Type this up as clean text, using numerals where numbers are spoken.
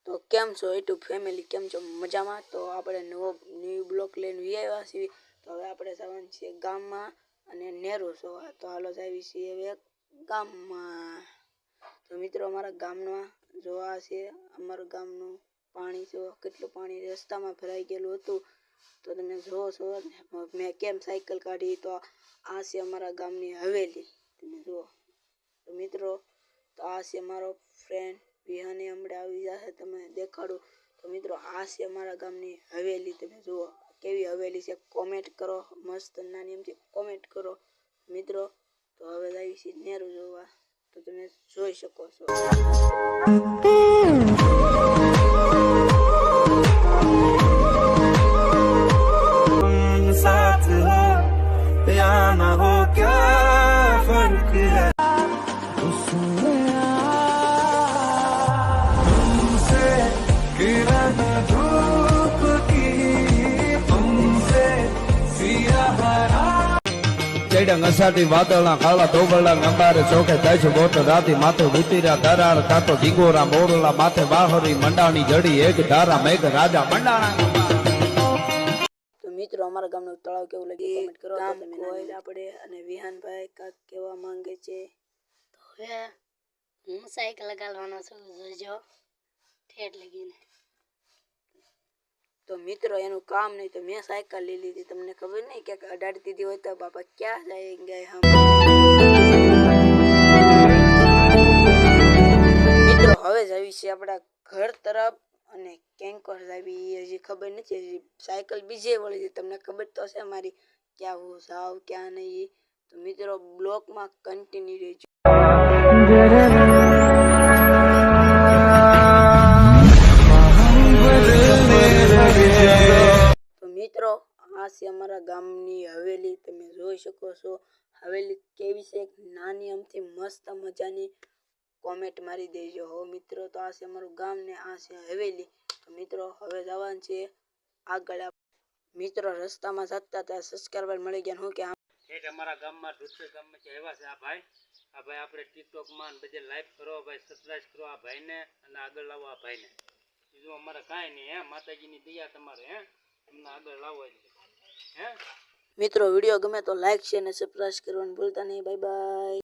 તો કેમ છો યુટ્યુબ ફેમિલી, કેમ છો મજામાં? તો આપણે ન્યૂ બ્લોક લઈને આવ્યા છીએ. તો હવે આપણે જવાનું છીએ ગામમાં અને નેરો જોવા. તો હાલો આવી છીએ હવે ગામમાં. તો મિત્રો અમારા ગામમાં જોવા છે, અમારું ગામનું પાણી જો કેટલું પાણી રસ્તામાં ભરાઈ ગયેલું હતું. તો તમે જોવો છો મેં કેમ સાયકલ કાઢી. તો આ છે અમારા ગામની હવેલી, તમે જુઓ. તો મિત્રો તો આ છે મારો ફ્રેન્ડ વિહાને હમણાં આવી જશે, તમે દેખાડું. તો મિત્રો આ છે અમારા ગામની હવેલી, તમે જુઓ કેવી હવેલી છે. કોમેન્ટ કરો, મસ્ત નાની એમથી કોમેન્ટ કરો મિત્રો. તો હવે આવી છે નેરું જોવા, તો તમે જોઈ શકો છો. साथ हो या ना हो क्या फर्क है तुमसे किरण धूप की तुमसे सिया ચડંગ અસાટી વાદળના કાળા ધોબળા અંબારે ચોખે થાય છે બોટ રાતી માથે ઉતીરા દરાર કાતો દીગોરા મોરલા માથે વાહરી મંડાણી જડી એક ધારા મેઘ રાજા મંડાણા. મિત્રો અમારા ગામનું તળાવ કેવું લાગ્યું કોમેન્ટ કરો. આપણે અને વિહાનભાઈ કાક કેવા માંગે છે. તો હવે હું સાયકલ લગાડવાનો છું, જોજો ઠેઠ લગીને. તો મિત્રો એનું કામ નહીં, તો મેં સાયકલ લઈ લીધી. તમને ખબર નહીં કે અડાડી દીધી હોય તો બાપા ક્યાં જાયેંગે હમ. મિત્રો હવે જ આવી છે આપણા ઘર તરફ અને કેંકોર આવી હજી ખબર નથી. હજી સાયકલ બીજે વળી છે, તમને ખબર તો છે મારી ક્યાં હું જાઉં ક્યાં નહીં. તો મિત્રો બ્લોકમાં કન્ટિન્યુ રહેજો. તો મિત્રો આ છે અમારા ગામની હવેલી, તમે જોઈ શકો છો. હવેલી કેવી છે, નાની અમથી મસ્ત મજાની. કોમેન્ટ મારી દેજો હો મિત્રો. તો આ છે અમારું ગામ ને આ છે હવેલી. તો મિત્રો હવે જવાનું છે આગળ. મિત્રો રસ્તામાં જતા ત્યાં સબસ્ક્રાઇબર મળી ગયા. હું કે અમારા ગામમાં દૂસરે ગામમાં આવ્યા છે. આ ભાઈ આપણે ટિકટોકમાં બધે લાઈક કરો ભાઈ, સબસ્ક્રાઇબ કરો આ ભાઈને અને આગળ લાવો આ ભાઈને. બીજું અમારે કાંઈ નહીં, હે માતાજીની દયા તમારે, હે તમને આગળ લાવો હે. મિત્રો વિડીયો ગમે તો લાઈક છે અને સબસ્ક્રાઇબ કરવાનું ભૂલતા નહીં. Bye bye.